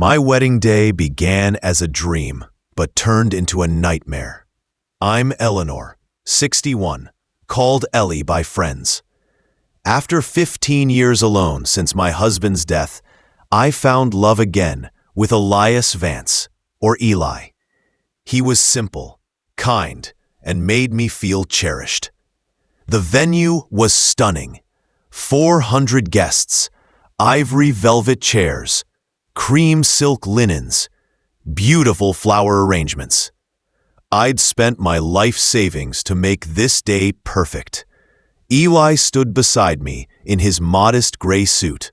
My wedding day began as a dream, but turned into a nightmare. I'm Eleanor, 61, called Ellie by friends. After 15 years alone since my husband's death, I found love again with Elias Vance, or Eli. He was simple, kind, and made me feel cherished. The venue was stunning. 400 guests, ivory velvet chairs, cream silk linens, beautiful flower arrangements. I'd spent my life savings to make this day perfect. Eli stood beside me in his modest gray suit,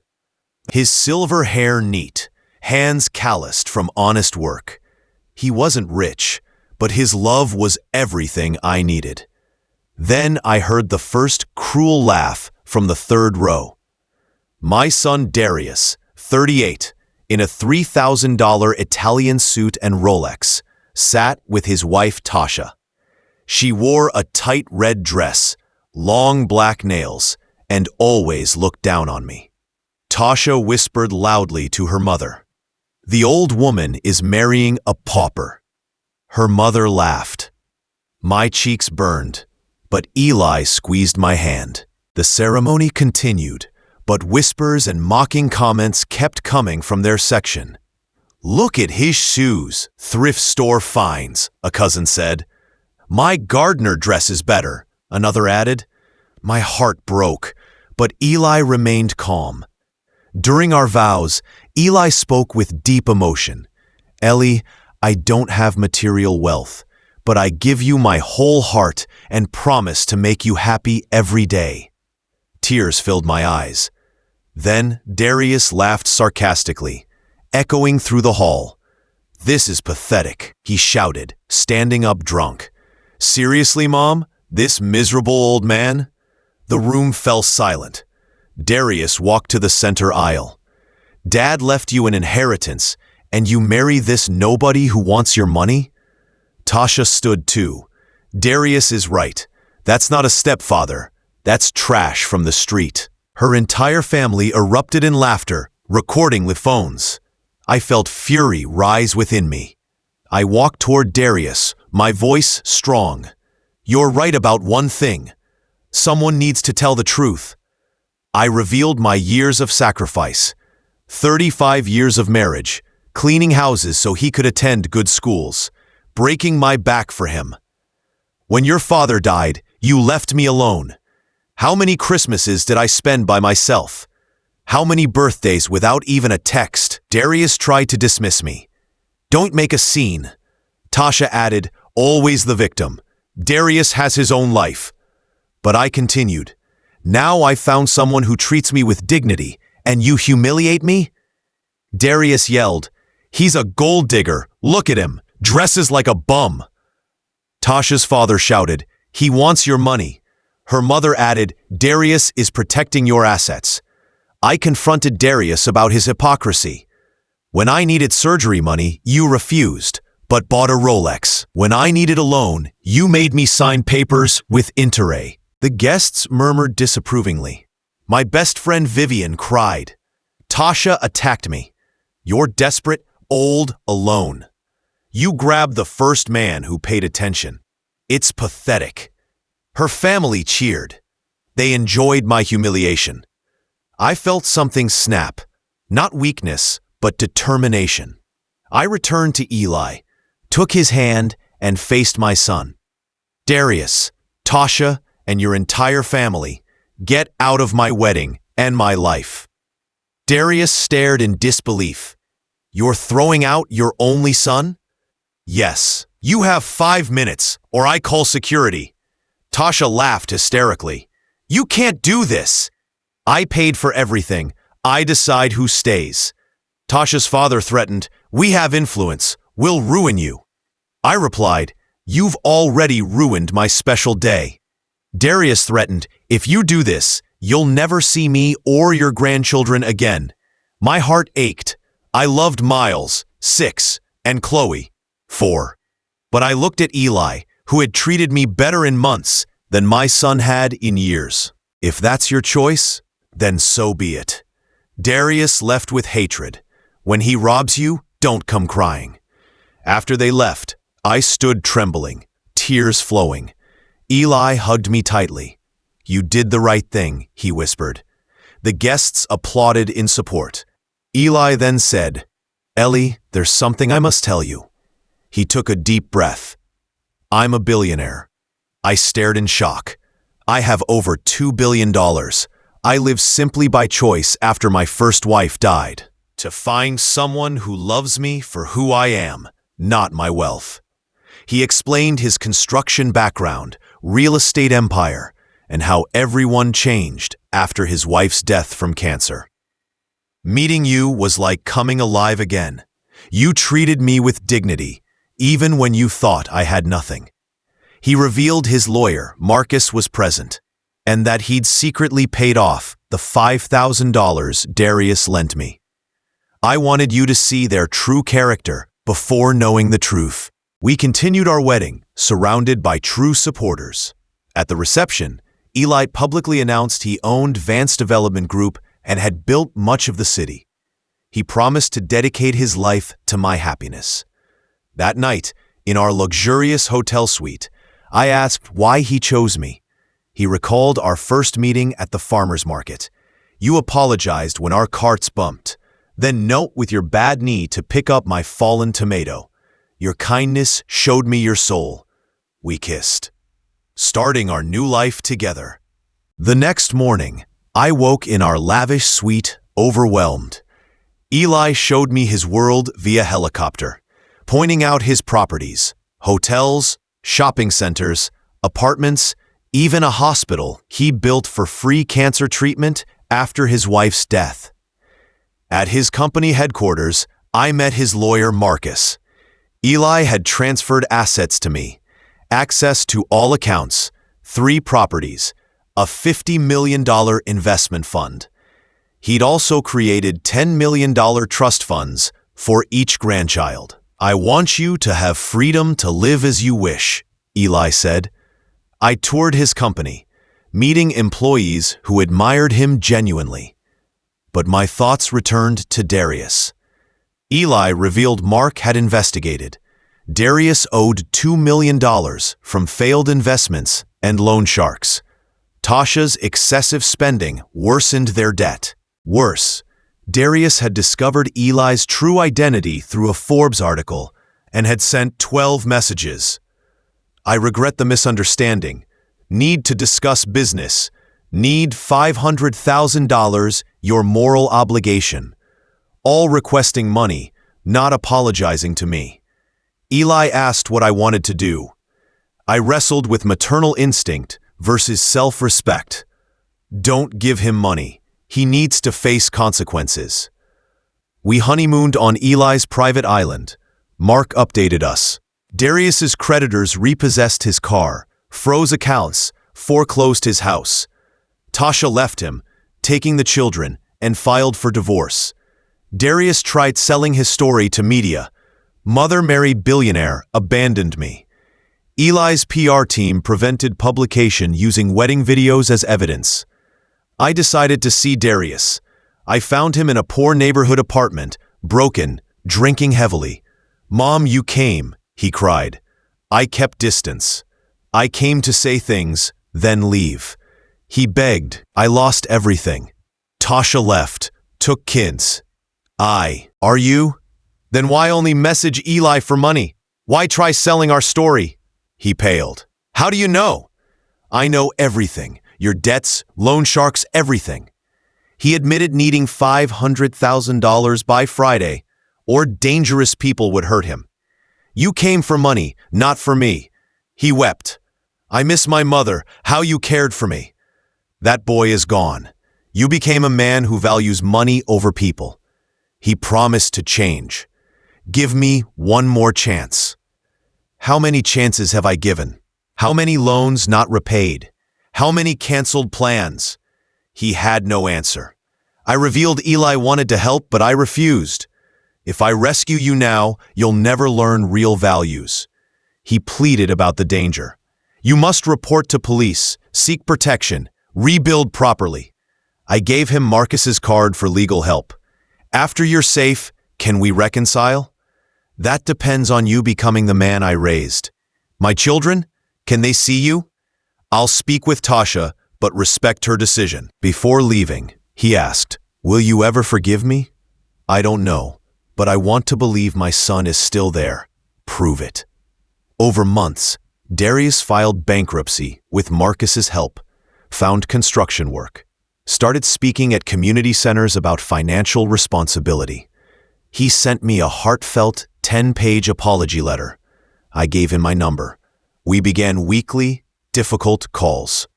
his silver hair neat, hands calloused from honest work. He wasn't rich, but his love was everything I needed. Then I heard the first cruel laugh from the third row. My son Darius, 38, in a $3,000 Italian suit and Rolex, sat with his wife Tasha. She wore a tight red dress, long black nails, and always looked down on me. Tasha whispered loudly to her mother, "The old woman is marrying a pauper." Her mother laughed. My cheeks burned, but Eli squeezed my hand. The ceremony continued, but whispers and mocking comments kept coming from their section. "Look at his shoes, thrift store finds," a cousin said. "My gardener dress is better," another added. My heart broke, but Eli remained calm. During our vows, Eli spoke with deep emotion. "Ellie, I don't have material wealth, but I give you my whole heart and promise to make you happy every day." Tears filled my eyes. Then Darius laughed sarcastically, echoing through the hall. "This is pathetic," he shouted, standing up drunk. "Seriously, Mom? This miserable old man?" The room fell silent. Darius walked to the center aisle. "Dad left you an inheritance, and you marry this nobody who wants your money?" Tasha stood too. "Darius is right. That's not a stepfather. That's trash from the street." Her entire family erupted in laughter, recording with phones. I felt fury rise within me. I walked toward Darius, my voice strong. "You're right about one thing. Someone needs to tell the truth." I revealed my years of sacrifice. 35 years of marriage, cleaning houses so he could attend good schools, breaking my back for him. "When your father died, you left me alone. How many Christmases did I spend by myself? How many birthdays without even a text?" Darius tried to dismiss me. "Don't make a scene." Tasha added, "Always the victim. Darius has his own life." But I continued, "Now I've found someone who treats me with dignity, and you humiliate me?" Darius yelled, "He's a gold digger. Look at him. Dresses like a bum." Tasha's father shouted, "He wants your money." Her mother added, "Darius is protecting your assets." I confronted Darius about his hypocrisy. "When I needed surgery money, you refused, but bought a Rolex. When I needed a loan, you made me sign papers with Interest." The guests murmured disapprovingly. My best friend Vivian cried. Tasha attacked me. "You're desperate, old, alone. You grabbed the first man who paid attention. It's pathetic." Her family cheered. They enjoyed my humiliation. I felt something snap, not weakness, but determination. I returned to Eli, took his hand, and faced my son. "Darius, Tasha, and your entire family, get out of my wedding and my life." Darius stared in disbelief. "You're throwing out your only son?" "Yes. You have 5 minutes, or I call security." Tasha laughed hysterically. "You can't do this." "I paid for everything. I decide who stays." Tasha's father threatened, "We have influence. We'll ruin you." I replied, "You've already ruined my special day." Darius threatened, "If you do this, you'll never see me or your grandchildren again." My heart ached. I loved Miles, 6, and Chloe, 4. But I looked at Eli, who had treated me better in months than my son had in years. "If that's your choice, then so be it." Darius left with hatred. When he robs you, don't come crying. After they left, I stood trembling, tears flowing. Eli hugged me tightly. You did the right thing, he whispered. The guests applauded in support. Eli then said, Ellie, there's something I must tell you. He took a deep breath. I'm a billionaire. I stared in shock. I have over $2 billion. I live simply by choice after my first wife died. To find someone who loves me for who I am, not my wealth. He explained his construction background, real estate empire, and how everyone changed after his wife's death from cancer. Meeting you was like coming alive again. You treated me with dignity, even when you thought I had nothing. He revealed his lawyer, Marcus, was present, and that he'd secretly paid off the $5,000 Darius lent me. I wanted you to see their true character before knowing the truth. We continued our wedding, surrounded by true supporters. At the reception, Eli publicly announced he owned Vance Development Group and had built much of the city. He promised to dedicate his life to my happiness. That night, in our luxurious hotel suite, I asked why he chose me. He recalled our first meeting at the farmer's market. You apologized when our carts bumped, then knelt with your bad knee to pick up my fallen tomato. Your kindness showed me your soul. We kissed, starting our new life together. The next morning, I woke in our lavish suite, overwhelmed. Eli showed me his world via helicopter, pointing out his properties, hotels, shopping centers, apartments, even a hospital he built for free cancer treatment after his wife's death. At his company headquarters, I met his lawyer, Marcus. Eli had transferred assets to me, access to all accounts, 3 properties, a $50 million investment fund. He'd also created $10 million trust funds for each grandchild. I want you to have freedom to live as you wish, Eli said. I toured his company, meeting employees who admired him genuinely. But my thoughts returned to Darius. Eli revealed Mark had investigated. Darius owed $2 million from failed investments and loan sharks. Tasha's excessive spending worsened their debt. Worse, Darius had discovered Eli's true identity through a Forbes article and had sent 12 messages. I regret the misunderstanding. Need to discuss business. Need $500,000, your moral obligation. All requesting money, not apologizing to me. Eli asked what I wanted to do. I wrestled with maternal instinct versus self-respect. Don't give him money. He needs to face consequences. We honeymooned on Eli's private island. Mark updated us. Darius's creditors repossessed his car, froze accounts, foreclosed his house. Tasha left him, taking the children, and filed for divorce. Darius tried selling his story to media. Mother Mary billionaire abandoned me. Eli's PR team prevented publication using wedding videos as evidence. I decided to see Darius. I found him in a poor neighborhood apartment, broken, drinking heavily. Mom, you came, he cried. I kept distance. I came to say things, then leave. He begged. I lost everything. Tasha left, took kids. Are you? Then why only message Eli for money? Why try selling our story? He paled. How do you know? I know everything. Your debts, loan sharks, everything. He admitted needing $500,000 by Friday, or dangerous people would hurt him. You came for money, not for me. He wept. I miss my mother, how you cared for me. That boy is gone. You became a man who values money over people. He promised to change. Give me one more chance. How many chances have I given? How many loans not repaid? How many canceled plans? He had no answer. I revealed Eli wanted to help, but I refused. If I rescue you now, you'll never learn real values. He pleaded about the danger. You must report to police, seek protection, rebuild properly. I gave him Marcus's card for legal help. After you're safe, Can we reconcile? That depends on you becoming the man I raised. My children, can they see you? I'll speak with Tasha, but respect her decision. Before leaving, he asked, will you ever forgive me? I don't know, but I want to believe my son is still there. Prove it. Over months, Darius filed bankruptcy with Marcus's help, found construction work, started speaking at community centers about financial responsibility. He sent me a heartfelt 10-page apology letter. I gave him my number. We began weekly, difficult calls.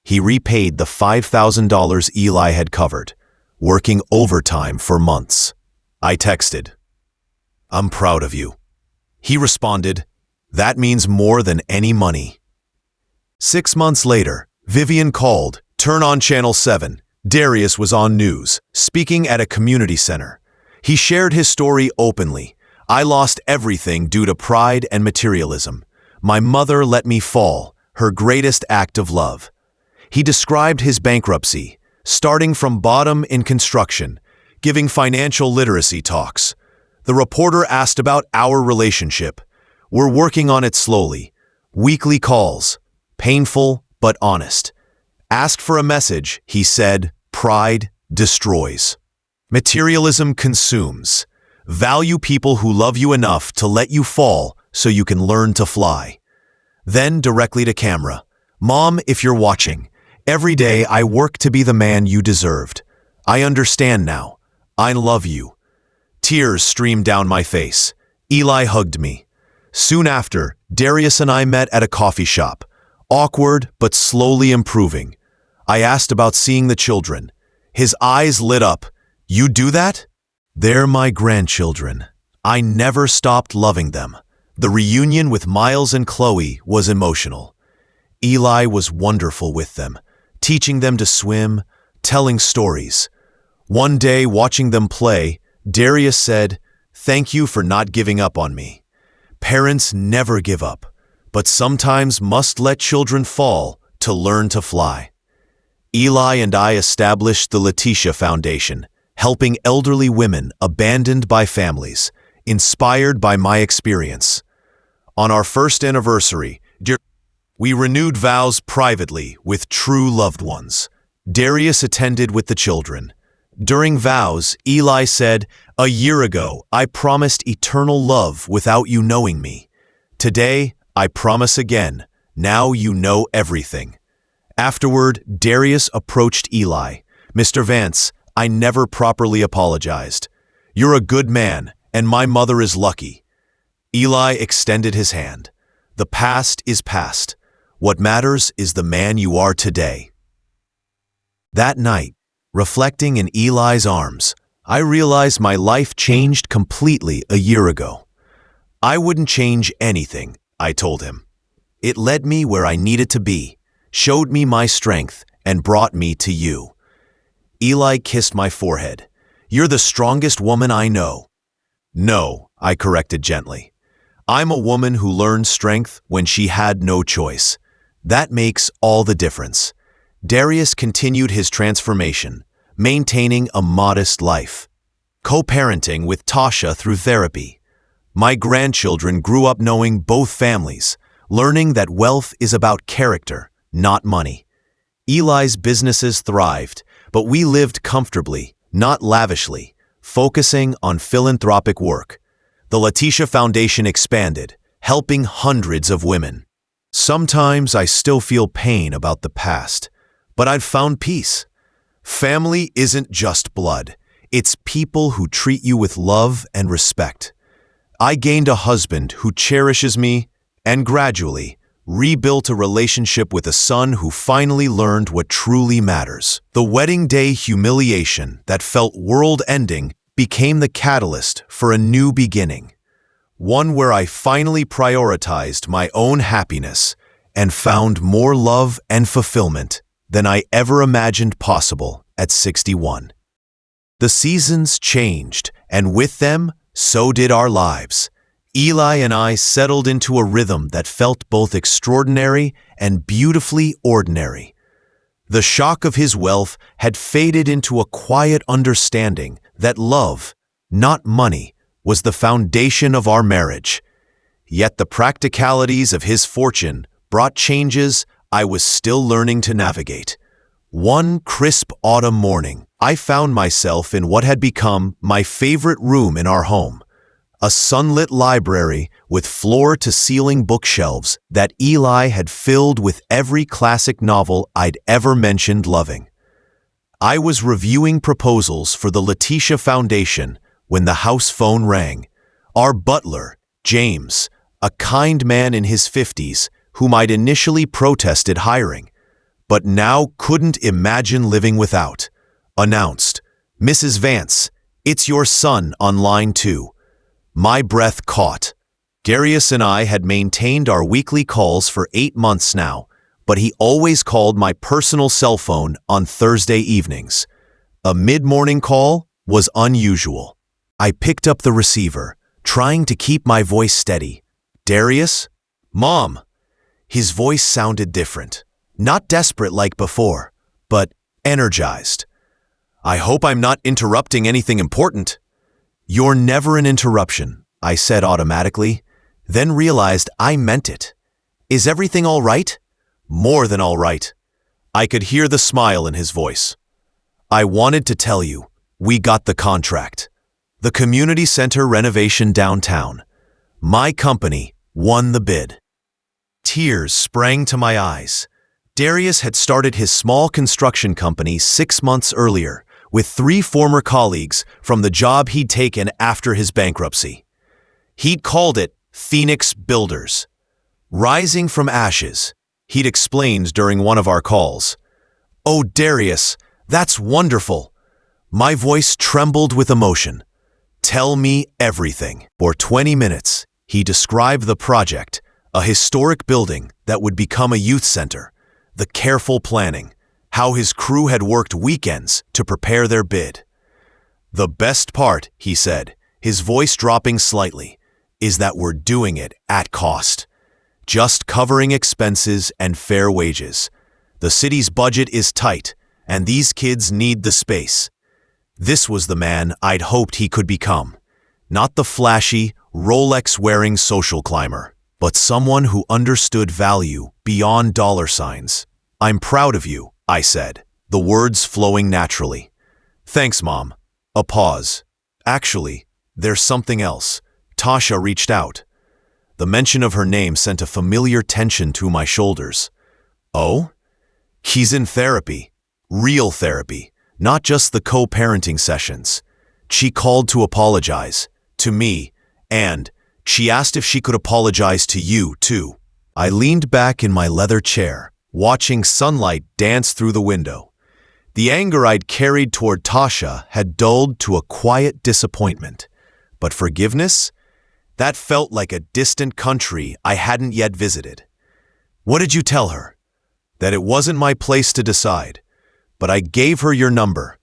He repaid the $5,000 Eli had covered, working overtime for months. I texted, I'm proud of you. He responded, that means more than any money. 6 months later, Vivian called, turn on Channel 7. Darius was on news, speaking at a community center. He shared his story openly. I lost everything due to pride and materialism. My mother let me fall, her greatest act of love. He described his bankruptcy, starting from bottom in construction, giving financial literacy talks. The reporter asked about our relationship. We're working on it slowly. Weekly calls, painful but honest. Asked for a message, he said, pride destroys. Materialism consumes. Value people who love you enough to let you fall so you can learn to fly. Then directly to camera. Mom, if you're watching, every day I work to be the man you deserved. I understand now. I love you. Tears streamed down my face. Eli hugged me. Soon after, Darius and I met at a coffee shop. Awkward, but slowly improving. I asked about seeing the children. His eyes lit up. You do that? They're my grandchildren. I never stopped loving them. The reunion with Miles and Chloe was emotional. Eli was wonderful with them, teaching them to swim, telling stories. One day, watching them play, Darius said, thank you for not giving up on me. Parents never give up, but sometimes must let children fall to learn to fly. Eli and I established the Letitia Foundation, helping elderly women abandoned by families, inspired by my experience. On our first anniversary, we renewed vows privately with true loved ones. Darius attended with the children. During vows, Eli said, a year ago, I promised eternal love without you knowing me. Today, I promise again, now you know everything. Afterward, Darius approached Eli. Mr. Vance, I never properly apologized. You're a good man, and my mother is lucky. Eli extended his hand. The past is past. What matters is the man you are today. That night, reflecting in Eli's arms, I realized my life changed completely a year ago. I wouldn't change anything, I told him. It led me where I needed to be, showed me my strength, and brought me to you. Eli kissed my forehead. You're the strongest woman I know. No, I corrected gently. I'm a woman who learned strength when she had no choice. That makes all the difference. Darius continued his transformation, maintaining a modest life. Co-parenting with Tasha through therapy. My grandchildren grew up knowing both families, learning that wealth is about character, not money. Eli's businesses thrived, but we lived comfortably, not lavishly, focusing on philanthropic work. The Letitia Foundation expanded, helping hundreds of women. Sometimes I still feel pain about the past, but I've found peace. Family isn't just blood. It's people who treat you with love and respect. I gained a husband who cherishes me and gradually rebuilt a relationship with a son who finally learned what truly matters. The wedding day humiliation that felt world-ending became the catalyst for a new beginning. One where I finally prioritized my own happiness and found more love and fulfillment than I ever imagined possible at 61. The seasons changed, and with them, so did our lives. Eli and I settled into a rhythm that felt both extraordinary and beautifully ordinary. The shock of his wealth had faded into a quiet understanding that love, not money, was the foundation of our marriage. Yet the practicalities of his fortune brought changes I was still learning to navigate. One crisp autumn morning, I found myself in what had become my favorite room in our home, a sunlit library with floor-to-ceiling bookshelves that Eli had filled with every classic novel I'd ever mentioned loving. I was reviewing proposals for the Letitia Foundation when the house phone rang. Our butler, James, a kind man in his 50s, whom I'd initially protested hiring, but now couldn't imagine living without, announced, "Mrs. Vance, it's your son on line 2. My breath caught. Darius and I had maintained our weekly calls for 8 months now, but he always called my personal cell phone on Thursday evenings. A mid-morning call was unusual. I picked up the receiver, trying to keep my voice steady. "Darius? Mom." His voice sounded different. Not desperate like before, but energized. "I hope I'm not interrupting anything important." "You're never an interruption," I said automatically, then realized I meant it. "Is everything all right?" "More than all right." I could hear the smile in his voice. "I wanted to tell you, we got the contract. The community center renovation downtown. My company won the bid." Tears sprang to my eyes. Darius had started his small construction company 6 months earlier, with 3 former colleagues from the job he'd taken after his bankruptcy. He'd called it Phoenix Builders. "Rising from ashes," he'd explained during one of our calls. "Oh, Darius, that's wonderful." My voice trembled with emotion. "Tell me everything." For 20 minutes, he described the project, a historic building that would become a youth center, the careful planning, how his crew had worked weekends to prepare their bid. "The best part," he said, his voice dropping slightly, "is that we're doing it at cost. Just covering expenses and fair wages. The city's budget is tight, and these kids need the space." This was the man I'd hoped he could become. Not the flashy, Rolex-wearing social climber, but someone who understood value beyond dollar signs. "I'm proud of you," I said, the words flowing naturally. "Thanks, Mom." A pause. "Actually, there's something else." Tasha reached out. The mention of her name sent a familiar tension to my shoulders. "Oh?" "He's in therapy. Real therapy, not just the co-parenting sessions." She called to apologize, to me, and she asked if she could apologize to you, too. I leaned back in my leather chair, watching sunlight dance through the window. The anger I'd carried toward Tasha had dulled to a quiet disappointment. But forgiveness? That felt like a distant country I hadn't yet visited. "What did you tell her?" "That it wasn't my place to decide, but I gave her your number."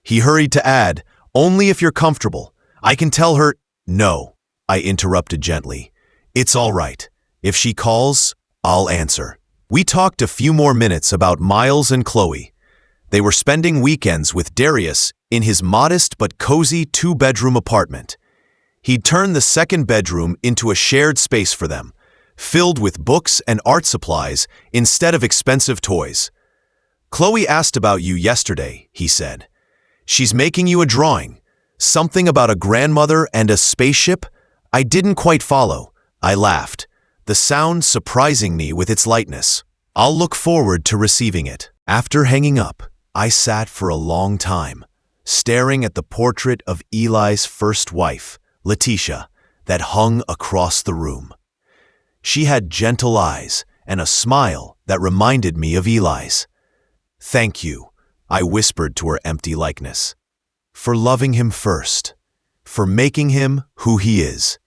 He hurried to add, "Only if you're comfortable. I can tell her—" "No," I interrupted gently. "It's all right. If she calls, I'll answer." We talked a few more minutes about Miles and Chloe. They were spending weekends with Darius in his modest but cozy 2-bedroom apartment. He'd turned the second bedroom into a shared space for them, filled with books and art supplies instead of expensive toys. "Chloe asked about you yesterday," he said. "She's making you a drawing. Something about a grandmother and a spaceship? I didn't quite follow." I laughed, the sound surprising me with its lightness. "I'll look forward to receiving it." After hanging up, I sat for a long time, staring at the portrait of Eli's first wife, Letitia, that hung across the room. She had gentle eyes and a smile that reminded me of Eli's. "Thank you," I whispered to her empty likeness, "for loving him first, for making him who he is."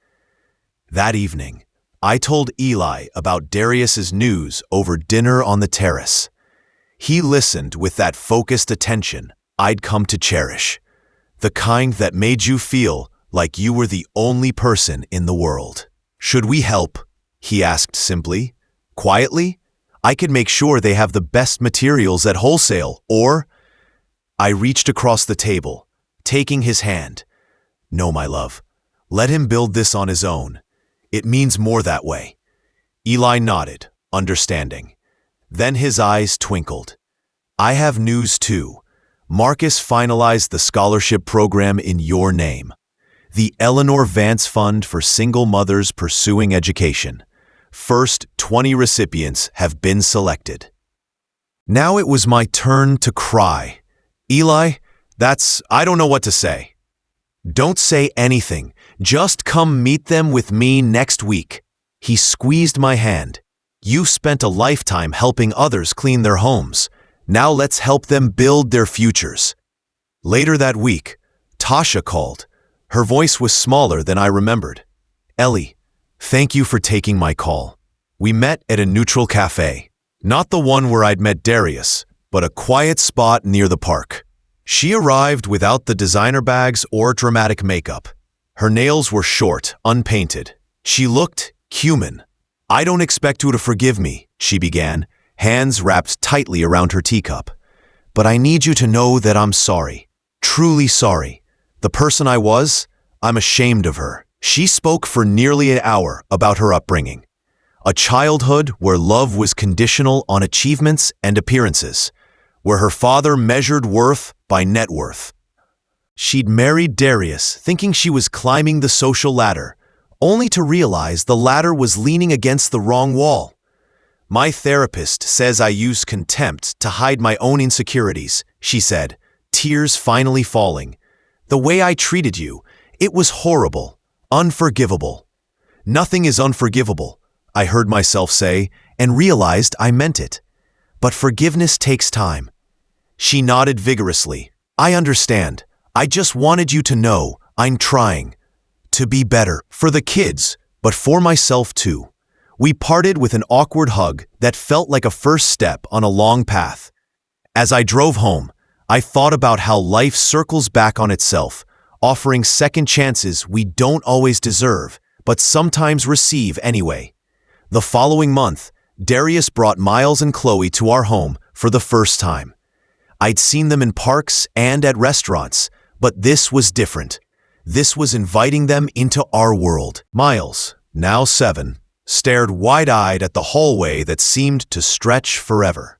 That evening, I told Eli about Darius's news over dinner on the terrace. He listened with that focused attention I'd come to cherish, the kind that made you feel like you were the only person in the world. "Should we help?" he asked simply, quietly. "I could make sure they have the best materials at wholesale, or—" I reached across the table, taking his hand. No, my love. Let him build this on his own. It means more that way. Eli nodded, understanding. Then his eyes twinkled. I have news too. Marcus finalized the scholarship program in your name. The Eleanor Vance Fund for Single Mothers Pursuing Education. First 20 recipients have been selected. Now it was my turn to cry. Eli, I don't know what to say. Don't say anything. Just come meet them with me next week. He squeezed my hand. You spent a lifetime helping others clean their homes. Now let's help them build their futures. Later that week, Tasha called. Her voice was smaller than I remembered. Ellie, thank you for taking my call. We met at a neutral cafe. Not the one where I'd met Darius, but a quiet spot near the park. She arrived without the designer bags or dramatic makeup. Her nails were short, unpainted. She looked human. I don't expect you to forgive me, she began, hands wrapped tightly around her teacup. But I need you to know that I'm sorry. Truly sorry. The person I was, I'm ashamed of her. She spoke for nearly an hour about her upbringing. A childhood where love was conditional on achievements and appearances, where her father measured worth by net worth. She'd married Darius thinking she was climbing the social ladder, only to realize the ladder was leaning against the wrong wall. My therapist says I use contempt to hide my own insecurities, she said, tears finally falling. The way I treated you, it was horrible, unforgivable. Nothing is unforgivable, I heard myself say, and realized I meant it. But forgiveness takes time. She nodded vigorously. I understand. I just wanted you to know I'm trying to be better for the kids, but for myself too. We parted with an awkward hug that felt like a first step on a long path. As I drove home, I thought about how life circles back on itself, offering second chances we don't always deserve, but sometimes receive anyway. The following month, Darius brought Miles and Chloe to our home for the first time. I'd seen them in parks and at restaurants, but this was different. This was inviting them into our world. Miles, now 7, stared wide-eyed at the hallway that seemed to stretch forever.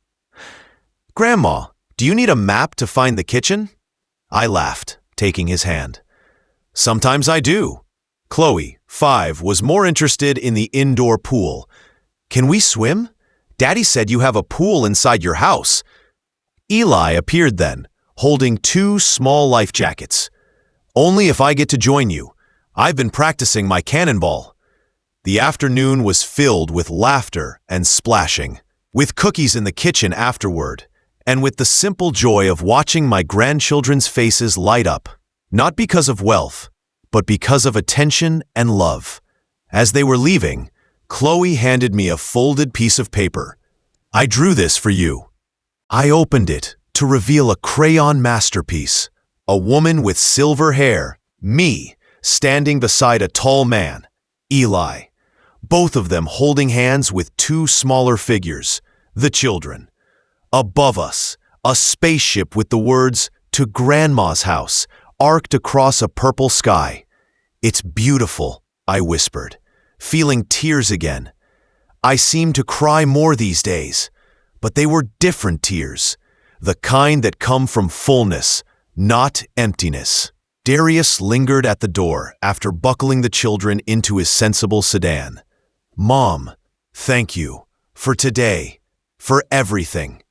Grandma, do you need a map to find the kitchen? I laughed, taking his hand. Sometimes I do. Chloe, 5, was more interested in the indoor pool. Can we swim? Daddy said you have a pool inside your house. Eli appeared then, holding 2 small life jackets. Only if I get to join you. I've been practicing my cannonball. The afternoon was filled with laughter and splashing, with cookies in the kitchen afterward, and with the simple joy of watching my grandchildren's faces light up, not because of wealth, but because of attention and love. As they were leaving, Chloe handed me a folded piece of paper. I drew this for you. I opened it to reveal a crayon masterpiece, a woman with silver hair, me, standing beside a tall man, Eli, both of them holding hands with 2 smaller figures, the children. Above us, a spaceship with the words, "To Grandma's house," arced across a purple sky. It's beautiful, I whispered, feeling tears again. I seem to cry more these days, but they were different tears, the kind that come from fullness, not emptiness. Darius lingered at the door after buckling the children into his sensible sedan. Mom, thank you, for today, for everything.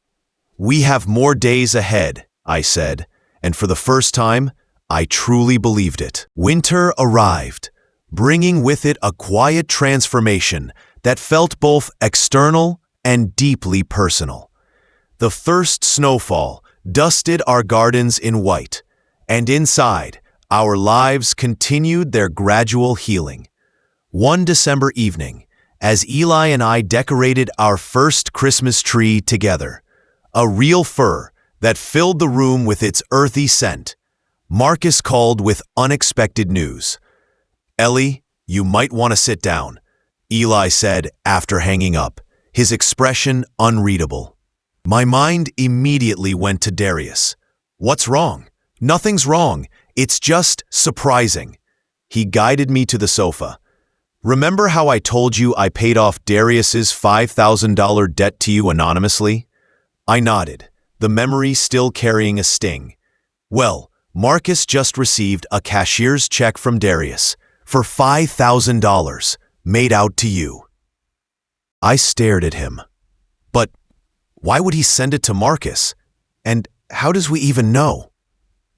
We have more days ahead, I said, and for the first time, I truly believed it. Winter arrived, bringing with it a quiet transformation that felt both external and deeply personal. The first snowfall dusted our gardens in white, and inside, our lives continued their gradual healing. One December evening, as Eli and I decorated our first Christmas tree together, a real fir that filled the room with its earthy scent, Marcus called with unexpected news. Ellie, you might want to sit down, Eli said after hanging up, his expression unreadable. My mind immediately went to Darius. What's wrong? Nothing's wrong. It's just surprising. He guided me to the sofa. Remember how I told you I paid off Darius's $5,000 debt to you anonymously? I nodded, the memory still carrying a sting. Well, Marcus just received a cashier's check from Darius for $5,000 made out to you. I stared at him. But why would he send it to Marcus? And how does we even know?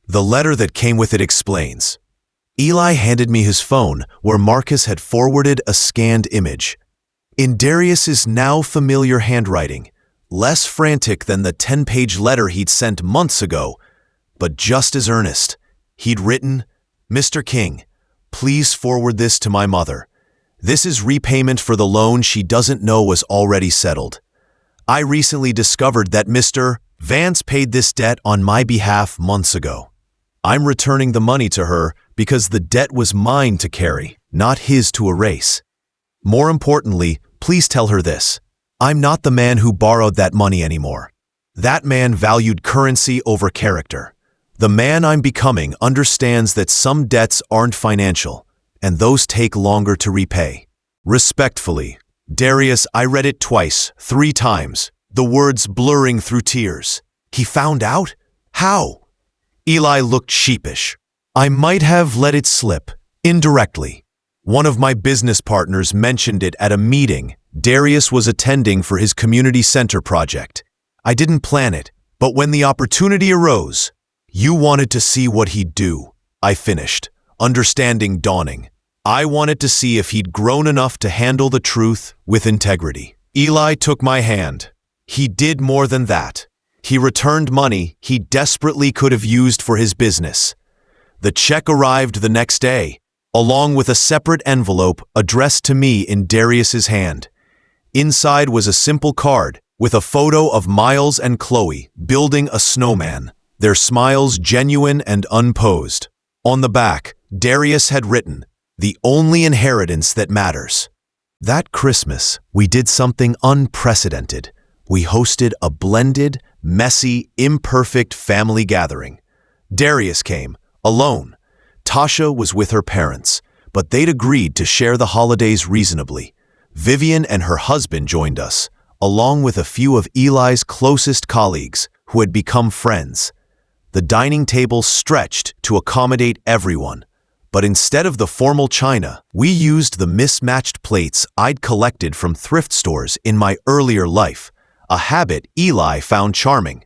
The letter that came with it explains. Eli handed me his phone where Marcus had forwarded a scanned image. In Darius's now familiar handwriting, less frantic than the 10-page letter he'd sent months ago, but just as earnest, he'd written, "Mr. King, please forward this to my mother. This is repayment for the loan she doesn't know was already settled. I recently discovered that Mr. Vance paid this debt on my behalf months ago. I'm returning the money to her because the debt was mine to carry, not his to erase. More importantly, please tell her this. I'm not the man who borrowed that money anymore. That man valued currency over character. The man I'm becoming understands that some debts aren't financial, and those take longer to repay. Respectfully, Darius." I read it twice, 3 times, the words blurring through tears. He found out? How? Eli looked sheepish. I might have let it slip, indirectly. One of my business partners mentioned it at a meeting Darius was attending for his community center project. I didn't plan it, but when the opportunity arose, you wanted to see what he'd do, I finished, understanding dawning. I wanted to see if he'd grown enough to handle the truth with integrity. Eli took my hand. He did more than that. He returned money he desperately could have used for his business. The check arrived the next day, along with a separate envelope addressed to me in Darius's hand. Inside was a simple card with a photo of Miles and Chloe building a snowman, their smiles genuine and unposed. On the back, Darius had written, "The only inheritance that matters." That Christmas, we did something unprecedented. We hosted a blended, messy, imperfect family gathering. Darius came, alone. Tasha was with her parents, but they'd agreed to share the holidays reasonably. Vivian and her husband joined us, along with a few of Eli's closest colleagues who had become friends. The dining table stretched to accommodate everyone, but instead of the formal china, we used the mismatched plates I'd collected from thrift stores in my earlier life, a habit Eli found charming.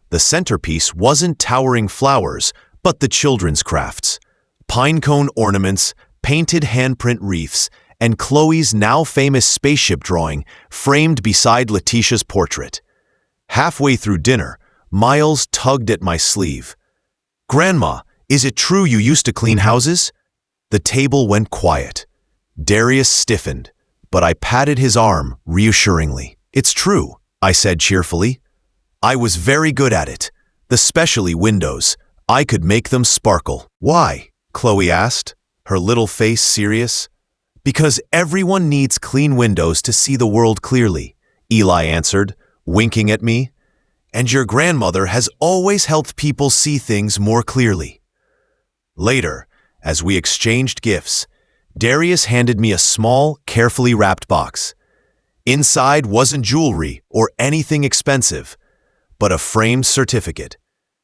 The centerpiece wasn't towering flowers, but the children's crafts. Pinecone ornaments, painted handprint wreaths, and Chloe's now famous spaceship drawing framed beside Letitia's portrait. Halfway through dinner, Miles tugged at my sleeve. "Grandma, is it true you used to clean houses?" The table went quiet. Darius stiffened, but I patted his arm reassuringly. "It's true," I said cheerfully. "I was very good at it, especially windows. I could make them sparkle." "Why?" Chloe asked, her little face serious. "Because everyone needs clean windows to see the world clearly," Eli answered, winking at me. "And your grandmother has always helped people see things more clearly." Later, as we exchanged gifts, Darius handed me a small, carefully wrapped box. Inside wasn't jewelry or anything expensive, but a framed certificate.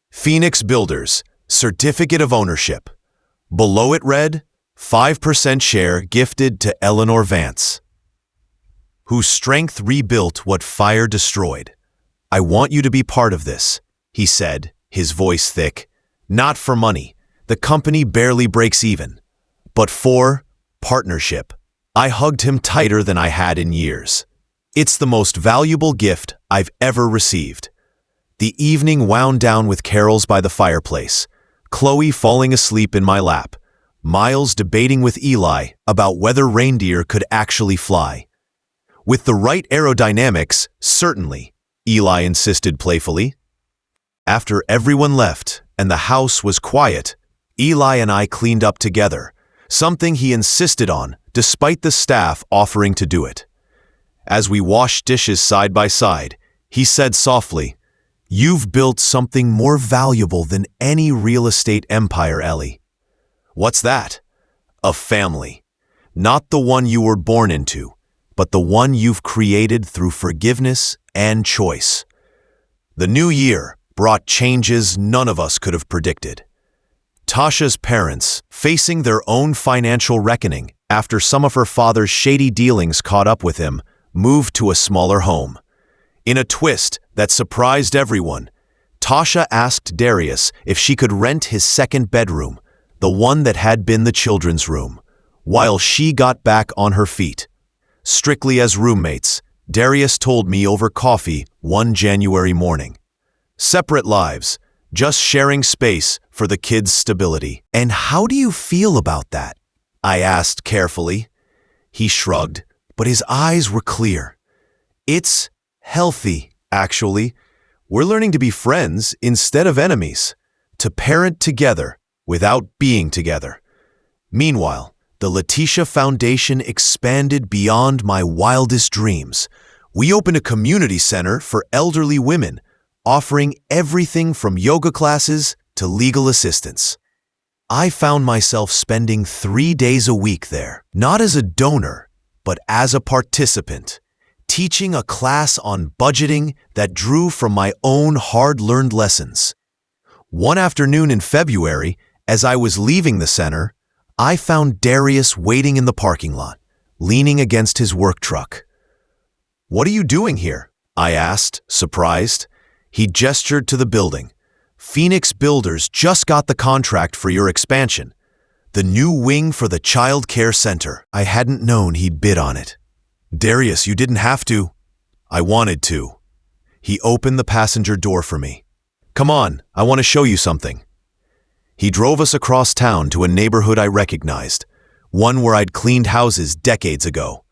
Phoenix Builders, Certificate of Ownership. Below it read, 5% share gifted to Eleanor Vance, whose strength rebuilt what fire destroyed. "I want you to be part of this," he said, his voice thick. "Not for money. The company barely breaks even. But for partnership." I hugged him tighter than I had in years. It's the most valuable gift I've ever received. The evening wound down with carols by the fireplace, Chloe falling asleep in my lap, Miles debating with Eli about whether reindeer could actually fly. "With the right aerodynamics, certainly," Eli insisted playfully. After everyone left and the house was quiet, Eli and I cleaned up together, something he insisted on despite the staff offering to do it. As we washed dishes side by side, he said softly, You've built something more valuable than any real estate empire, Ellie. What's that? A family. Not the one you were born into, but the one you've created through forgiveness and choice. The new year brought changes none of us could have predicted. Tasha's parents, facing their own financial reckoning after some of her father's shady dealings caught up with him, moved to a smaller home. In a twist that surprised everyone, Tasha asked Darius if she could rent his second bedroom, the one that had been the children's room, while she got back on her feet. Strictly as roommates, Darius told me over coffee one January morning. Separate lives, just sharing space for the kids' stability. And how do you feel about that? I asked carefully. He shrugged, but his eyes were clear. It's healthy, actually. We're learning to be friends instead of enemies, to parent together without being together. Meanwhile, the Letitia Foundation expanded beyond my wildest dreams. We opened a community center for elderly women, offering everything from yoga classes to legal assistance. I found myself spending 3 days a week there, not as a donor, but as a participant, teaching a class on budgeting that drew from my own hard-learned lessons. One afternoon in February, as I was leaving the center, I found Darius waiting in the parking lot, leaning against his work truck. "What are you doing here?" I asked, surprised. He gestured to the building. "Phoenix Builders just got the contract for your expansion. The new wing for the child care center." I hadn't known he'd bid on it. "Darius, you didn't have to." "I wanted to." He opened the passenger door for me. "Come on, I want to show you something." He drove us across town to a neighborhood I recognized, one where I'd cleaned houses decades ago.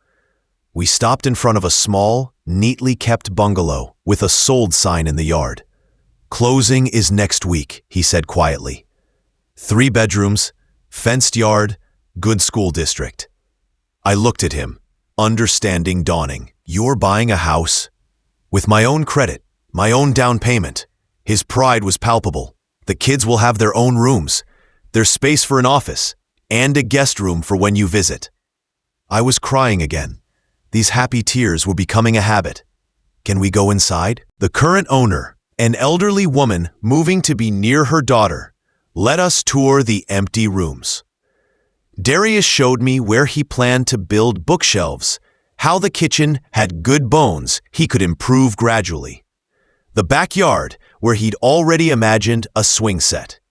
We stopped in front of a small, neatly kept bungalow with a sold sign in the yard. "Closing is next week," he said quietly. 3 bedrooms, fenced yard, good school district. I looked at him, understanding dawning. "You're buying a house?" "With my own credit, my own down payment." His pride was palpable. "The kids will have their own rooms. There's space for an office, and a guest room for when you visit." I was crying again. These happy tears were becoming a habit. "Can we go inside?" The current owner, an elderly woman moving to be near her daughter, let us tour the empty rooms. Darius showed me where he planned to build bookshelves, how the kitchen had good bones he could improve gradually. The backyard, where he'd already imagined a swing set.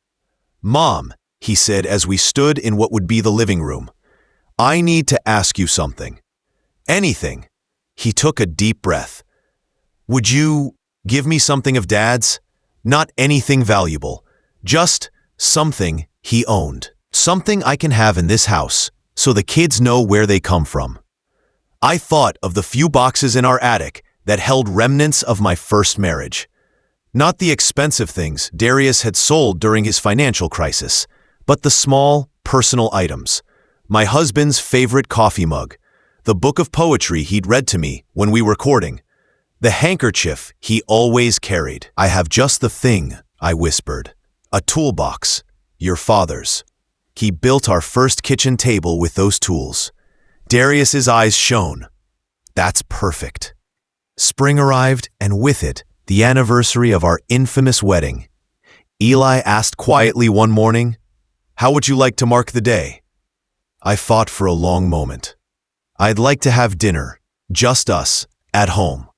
"Mom," he said as we stood in what would be the living room, "I need to ask you something." "Anything." He took a deep breath. "Would you give me something of Dad's? Not anything valuable, just something he owned. Something I can have in this house, so the kids know where they come from." I thought of the few boxes in our attic that held remnants of my first marriage. Not the expensive things Darius had sold during his financial crisis, but the small, personal items. My husband's favorite coffee mug, the book of poetry he'd read to me when we were courting, the handkerchief he always carried. "I have just the thing," I whispered. "A toolbox, your father's." He built our first kitchen table with those tools. Darius's eyes shone. "That's perfect." Spring arrived, and with it, the anniversary of our infamous wedding. Eli asked quietly one morning, "How would you like to mark the day?" I thought for a long moment. "I'd like to have dinner, just us, at home."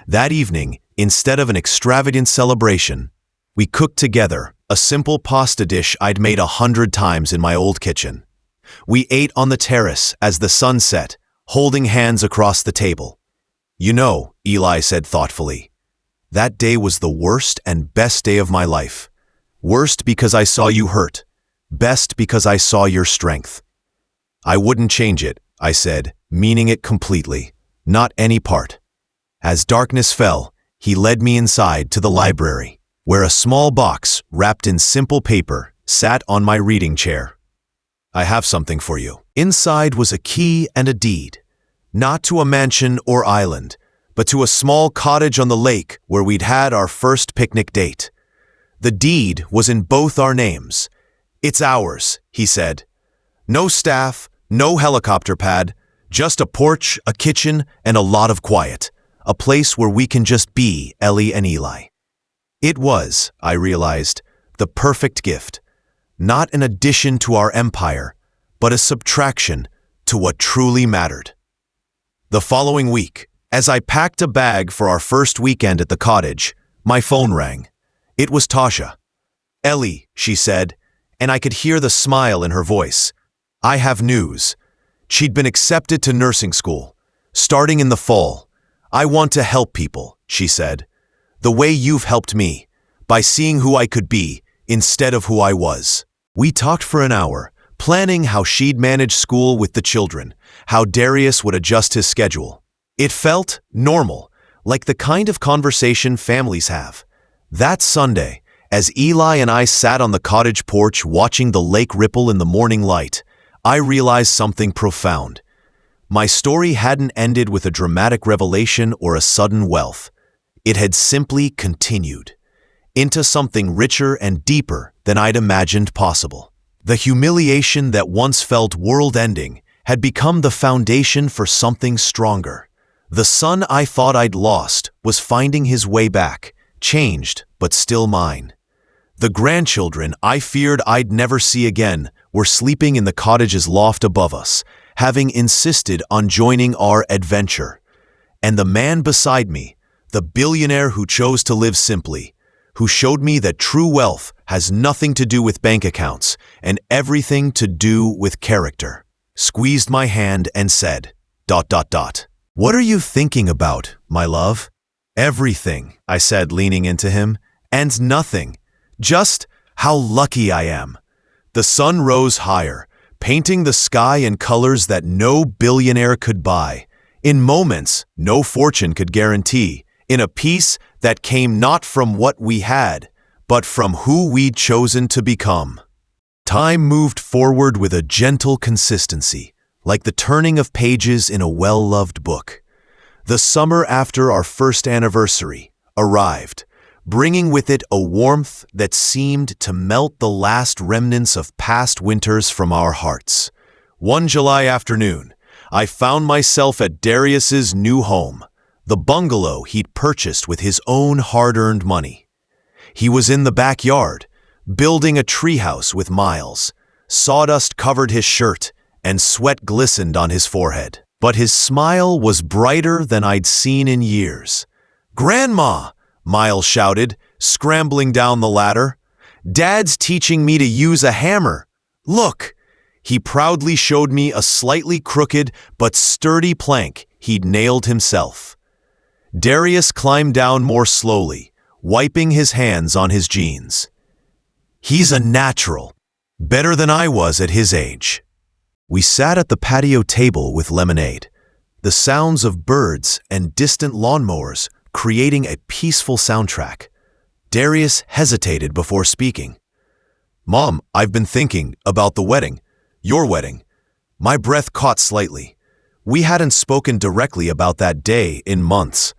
That evening, instead of an extravagant celebration, we cooked together a simple pasta dish I'd made 100 times in my old kitchen. We ate on the terrace as the sun set, holding hands across the table. "You know," Eli said thoughtfully, "that day was the worst and best day of my life. Worst because I saw you hurt. Best because I saw your strength." "I wouldn't change it," I said, meaning it completely, not any part. As darkness fell, he led me inside to the library, where a small box wrapped in simple paper sat on my reading chair. "I have something for you." Inside was a key and a deed, not to a mansion or island, but to a small cottage on the lake where we'd had our first picnic date. The deed was in both our names. "It's ours," he said. "No staff, no helicopter pad, just a porch, a kitchen, and a lot of quiet. A place where we can just be Ellie and Eli." It was, I realized, the perfect gift. Not an addition to our empire, but a subtraction to what truly mattered. The following week, as I packed a bag for our first weekend at the cottage, my phone rang. It was Tasha. "Ellie," she said, and I could hear the smile in her voice. "I have news." She'd been accepted to nursing school, starting in the fall. "I want to help people," she said. "The way you've helped me, by seeing who I could be instead of who I was." We talked for an hour, planning how she'd manage school with the children, how Darius would adjust his schedule. It felt normal, like the kind of conversation families have. That Sunday, as Eli and I sat on the cottage porch watching the lake ripple in the morning light, I realized something profound. My story hadn't ended with a dramatic revelation or a sudden wealth. It had simply continued into something richer and deeper than I'd imagined possible. The humiliation that once felt world-ending had become the foundation for something stronger. The son I thought I'd lost was finding his way back, changed but still mine. The grandchildren I feared I'd never see again were sleeping in the cottage's loft above us, having insisted on joining our adventure. And the man beside me, the billionaire who chose to live simply, who showed me that true wealth has nothing to do with bank accounts and everything to do with character, squeezed my hand and said, ... "What are you thinking about, my love?" "Everything," I said, leaning into him, "and nothing. Just how lucky I am." The sun rose higher, painting the sky in colors that no billionaire could buy, in moments no fortune could guarantee, in a peace that came not from what we had, but from who we'd chosen to become. Time moved forward with a gentle consistency, like the turning of pages in a well-loved book. The summer after our first anniversary arrived, bringing with it a warmth that seemed to melt the last remnants of past winters from our hearts. One July afternoon, I found myself at Darius's new home, the bungalow he'd purchased with his own hard-earned money. He was in the backyard, building a treehouse with Miles. Sawdust covered his shirt, and sweat glistened on his forehead. But his smile was brighter than I'd seen in years. "Grandma!" Miles shouted, scrambling down the ladder. "Dad's teaching me to use a hammer. Look!" He proudly showed me a slightly crooked but sturdy plank he'd nailed himself. Darius climbed down more slowly, wiping his hands on his jeans. "He's a natural, better than I was at his age." We sat at the patio table with lemonade, the sounds of birds and distant lawnmowers creating a peaceful soundtrack. Darius hesitated before speaking. "Mom, I've been thinking about the wedding. Your wedding." My breath caught slightly. We hadn't spoken directly about that day in months.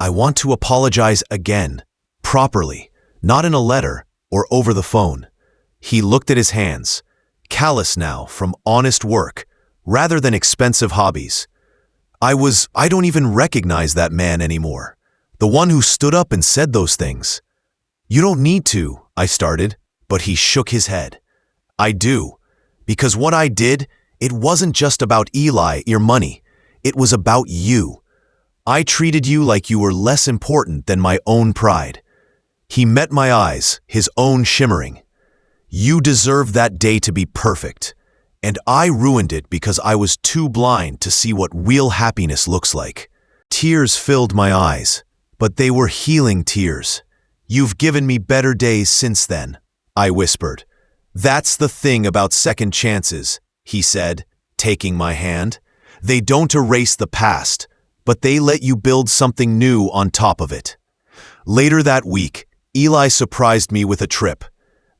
"I want to apologize again, properly, not in a letter or over the phone." He looked at his hands, callous now from honest work rather than expensive hobbies. I don't even recognize that man anymore. The one who stood up and said those things. "You don't need to," I started, but he shook his head. "I do, because what I did, it wasn't just about Eli, your money. It was about you. I treated you like you were less important than my own pride." He met my eyes, his own shimmering. "You deserved that day to be perfect, and I ruined it because I was too blind to see what real happiness looks like." Tears filled my eyes, but they were healing tears. "You've given me better days since then," I whispered. "That's the thing about second chances," he said, taking my hand. "They don't erase the past, but they let you build something new on top of it." Later that week, Eli surprised me with a trip.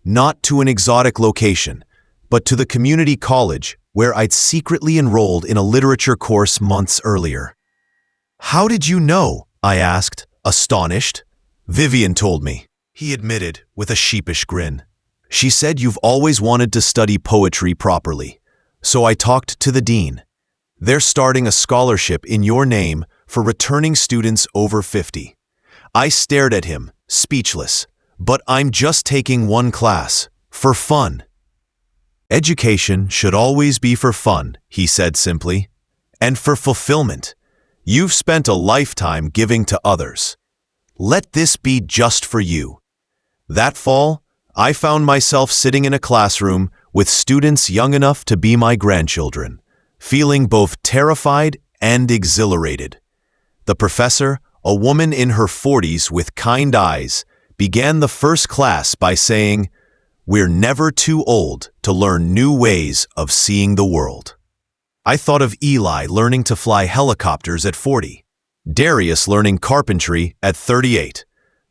Not to an exotic location, but to the community college where I'd secretly enrolled in a literature course months earlier. How did you know? I asked, astonished. Vivian told me, he admitted with a sheepish grin. She said you've always wanted to study poetry properly. So I talked to the dean. They're starting a scholarship in your name for returning students over 50. I stared at him, speechless. But I'm just taking one class, for fun. Education should always be for fun, he said simply. And for fulfillment. You've spent a lifetime giving to others. Let this be just for you. That fall, I found myself sitting in a classroom with students young enough to be my grandchildren, feeling both terrified and exhilarated. The professor, a woman in her 40s with kind eyes, began the first class by saying, "We're never too old to learn new ways of seeing the world." I thought of Eli learning to fly helicopters at 40, Darius learning carpentry at 38,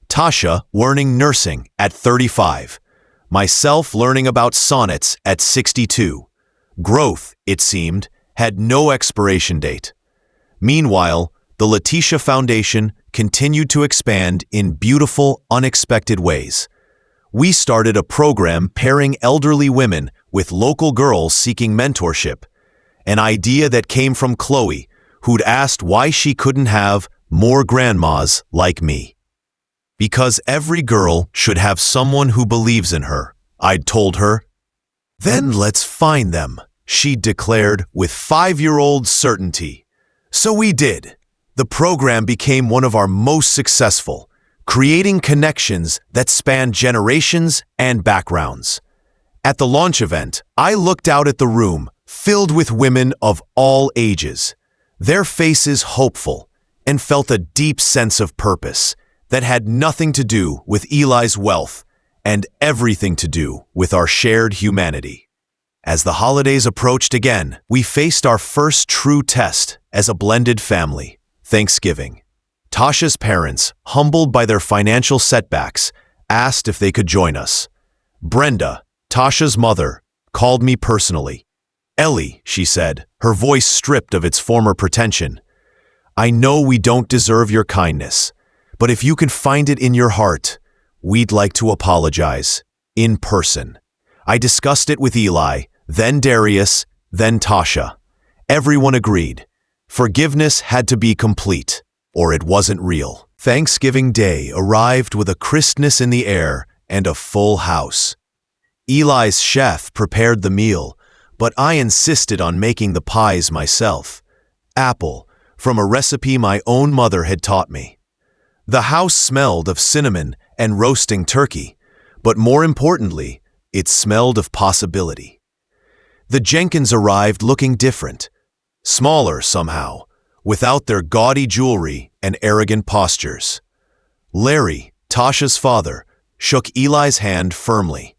Tasha learning nursing at 35, myself learning about sonnets at 62. Growth, it seemed, had no expiration date. Meanwhile, the Letitia Foundation continued to expand in beautiful, unexpected ways. We started a program pairing elderly women with local girls seeking mentorship, an idea that came from Chloe, who'd asked why she couldn't have more grandmas like me. Because every girl should have someone who believes in her, I'd told her. Then let's find them, she declared with 5-year-old certainty. So we did. The program became one of our most successful, creating connections that span generations and backgrounds. At the launch event, I looked out at the room, filled with women of all ages, their faces hopeful, and felt a deep sense of purpose that had nothing to do with Eli's wealth and everything to do with our shared humanity. As the holidays approached again, we faced our first true test as a blended family, Thanksgiving. Tasha's parents, humbled by their financial setbacks, asked if they could join us. Brenda, Tasha's mother, called me personally. Ellie, she said, her voice stripped of its former pretension. I know we don't deserve your kindness, but if you can find it in your heart, we'd like to apologize, in person. I discussed it with Eli, then Darius, then Tasha. Everyone agreed. Forgiveness had to be complete, or it wasn't real. Thanksgiving Day arrived with a crispness in the air and a full house. Eli's chef prepared the meal, but I insisted on making the pies myself. Apple, from a recipe my own mother had taught me. The house smelled of cinnamon and roasting turkey, but more importantly, it smelled of possibility. The Jenkins arrived looking different, smaller somehow, without their gaudy jewelry and arrogant postures. Larry, Tasha's father, shook Eli's hand firmly.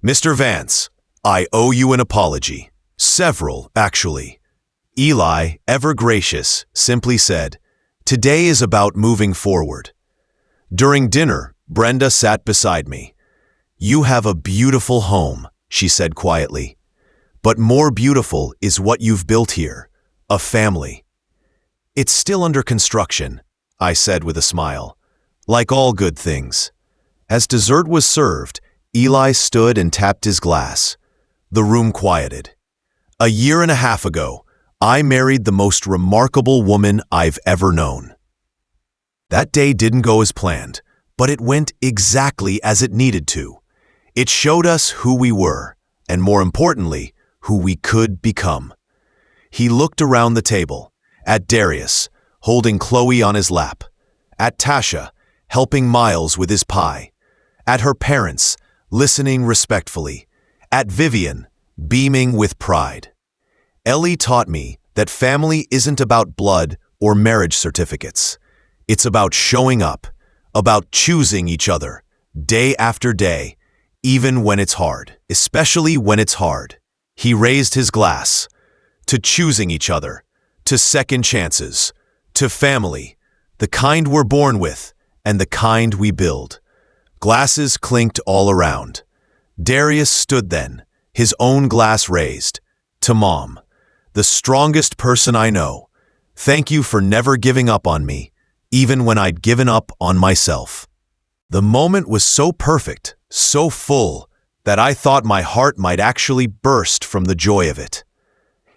Mr. Vance, I owe you an apology. Several, actually. Eli, ever gracious, simply said, Today is about moving forward. During dinner, Brenda sat beside me. You have a beautiful home, she said quietly. But more beautiful is what you've built here, a family. It's still under construction, I said with a smile. Like all good things. As dessert was served, Eli stood and tapped his glass. The room quieted. 1.5 years ago, I married the most remarkable woman I've ever known. That day didn't go as planned, but it went exactly as it needed to. It showed us who we were, and more importantly, who we could become. He looked around the table, at Darius, holding Chloe on his lap, at Tasha, helping Miles with his pie, at her parents, listening respectfully, at Vivian, beaming with pride. Ellie taught me that family isn't about blood or marriage certificates. It's about showing up, about choosing each other, day after day, even when it's hard, especially when it's hard. He raised his glass, to choosing each other, to second chances, to family, the kind we're born with, and the kind we build. Glasses clinked all around. Darius stood then, his own glass raised, to Mom, the strongest person I know, Thank you for never giving up on me, even when I'd given up on myself." The moment was so perfect, so full, that I thought my heart might actually burst from the joy of it.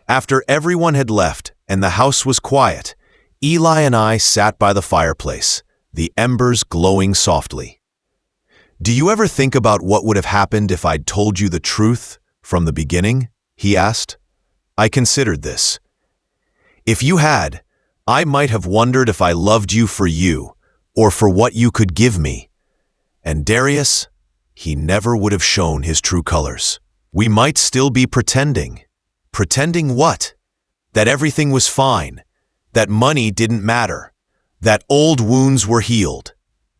After everyone had left and the house was quiet, Eli and I sat by the fireplace, the embers glowing softly. "Do you ever think about what would have happened if I'd told you the truth from the beginning?" he asked. I considered this. "If you had, I might have wondered if I loved you for you, or for what you could give me. And Darius, he never would have shown his true colors. We might still be pretending." Pretending what? That everything was fine, that money didn't matter, that old wounds were healed.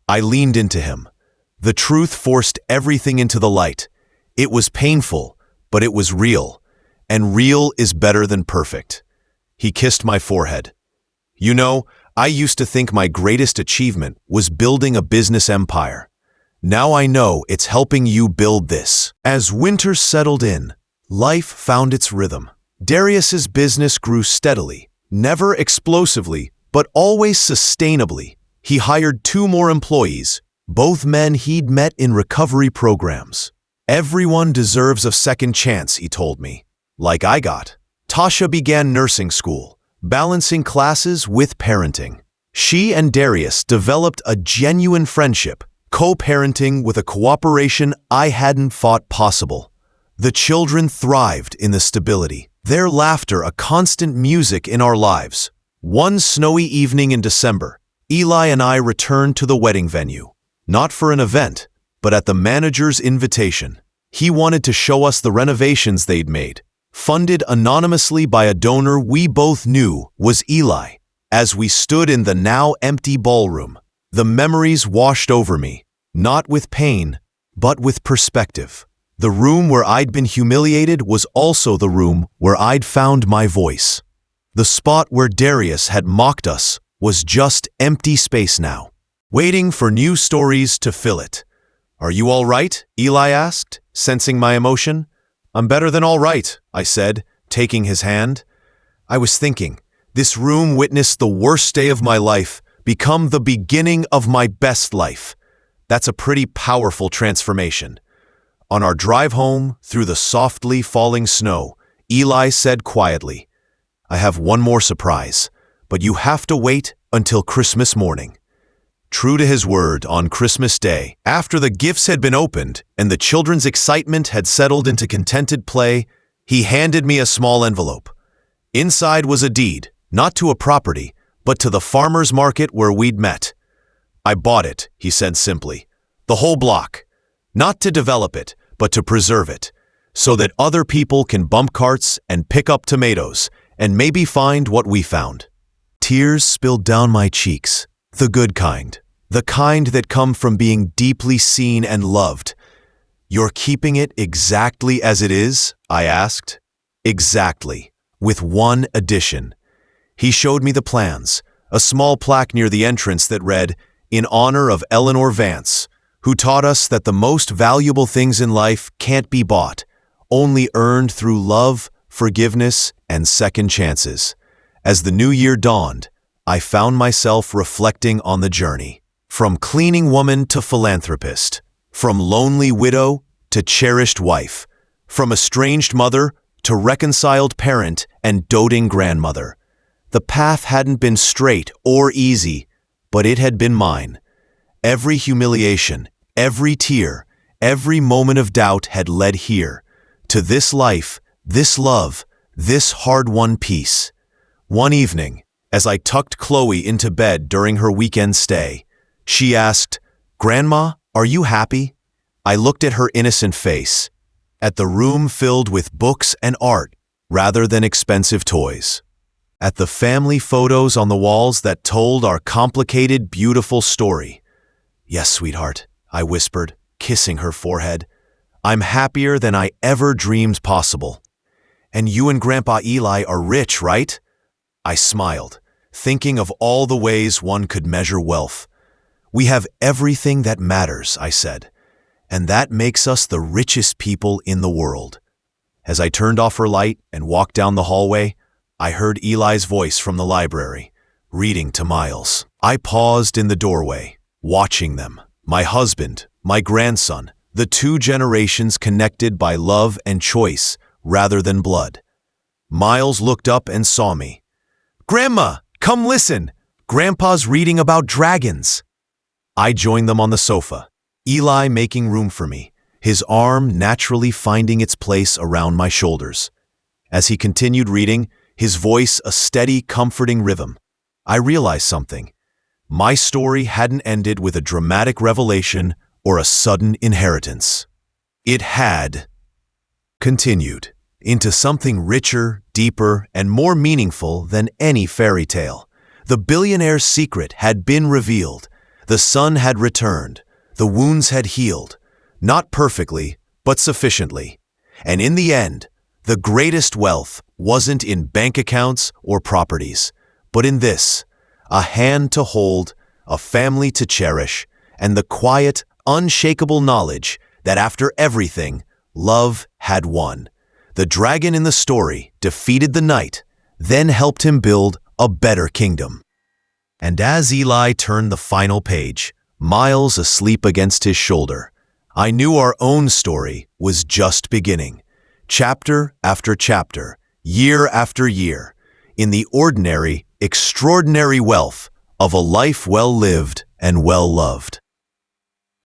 I leaned into him. The truth forced everything into the light. It was painful, but it was real, and real is better than perfect. He kissed my forehead. "You know, I used to think my greatest achievement was building a business empire. Now I know it's helping you build this." As winter settled in, life found its rhythm. Darius's business grew steadily, never explosively, but always sustainably. He hired 2 more employees, both men he'd met in recovery programs. "Everyone deserves a second chance," he told me, like I got. Tasha began nursing school, balancing classes with parenting. She and Darius developed a genuine friendship, co-parenting with a cooperation I hadn't thought possible. The children thrived in the stability, their laughter a constant music in our lives. One snowy evening in December, Eli and I returned to the wedding venue, not for an event, but at the manager's invitation. He wanted to show us the renovations they'd made, funded anonymously by a donor we both knew was Eli. As we stood in the now empty ballroom, the memories washed over me, not with pain, but with perspective. The room where I'd been humiliated was also the room where I'd found my voice. The spot where Darius had mocked us was just empty space now, waiting for new stories to fill it. "Are you all right?" Eli asked, sensing my emotion. "I'm better than all right," I said, taking his hand. I was thinking, this room witnessed the worst day of my life become the beginning of my best life. That's a pretty powerful transformation. On our drive home through the softly falling snow, Eli said quietly, "I have one more surprise, but you have to wait until Christmas morning." True to his word, on Christmas Day, after the gifts had been opened and the children's excitement had settled into contented play, he handed me a small envelope. Inside was a deed, not to a property, but to the farmer's market where we'd met. "I bought it," he said simply, "the whole block. Not to develop it, but to preserve it, so that other people can bump carts and pick up tomatoes and maybe find what we found." Tears spilled down my cheeks, the good kind, the kind that come from being deeply seen and loved. "You're keeping it exactly as it is?" I asked. "Exactly, with one addition." He showed me the plans, a small plaque near the entrance that read, "In honor of Eleanor Vance, who taught us that the most valuable things in life can't be bought, only earned through love, forgiveness, and second chances." As the new year dawned, I found myself reflecting on the journey. From cleaning woman to philanthropist, from lonely widow to cherished wife, from estranged mother to reconciled parent and doting grandmother. The path hadn't been straight or easy, but it had been mine. Every humiliation, every tear, every moment of doubt had led here, to this life, this love, this hard-won peace. One evening, as I tucked Chloe into bed during her weekend stay, she asked, "Grandma, are you happy?" I looked at her innocent face, at the room filled with books and art rather than expensive toys, at the family photos on the walls that told our complicated, beautiful story. "Yes, sweetheart," I whispered, kissing her forehead. "I'm happier than I ever dreamed possible." "And you and Grandpa Eli are rich, right?" I smiled, thinking of all the ways one could measure wealth. "We have everything that matters," I said, "and that makes us the richest people in the world." As I turned off her light and walked down the hallway, I heard Eli's voice from the library, reading to Miles. I paused in the doorway, watching them. My husband, my grandson, the two generations connected by love and choice rather than blood. Miles looked up and saw me. "Grandma, come listen! Grandpa's reading about dragons." I joined them on the sofa, Eli making room for me, his arm naturally finding its place around my shoulders. As he continued reading, his voice a steady, comforting rhythm, I realized something. My story hadn't ended with a dramatic revelation or a sudden inheritance. It had continued into something richer, deeper, and more meaningful than any fairy tale. The billionaire's secret had been revealed. The sun had returned. The wounds had healed. Not perfectly, but sufficiently. And in the end, the greatest wealth wasn't in bank accounts or properties, but in this, a hand to hold, a family to cherish, and the quiet, unshakable knowledge that after everything, love had won. The dragon in the story defeated the knight, then helped him build a better kingdom. And as Eli turned the final page, Miles asleep against his shoulder, I knew our own story was just beginning. Chapter after chapter, year after year, in the ordinary, extraordinary wealth of a life well lived and well loved.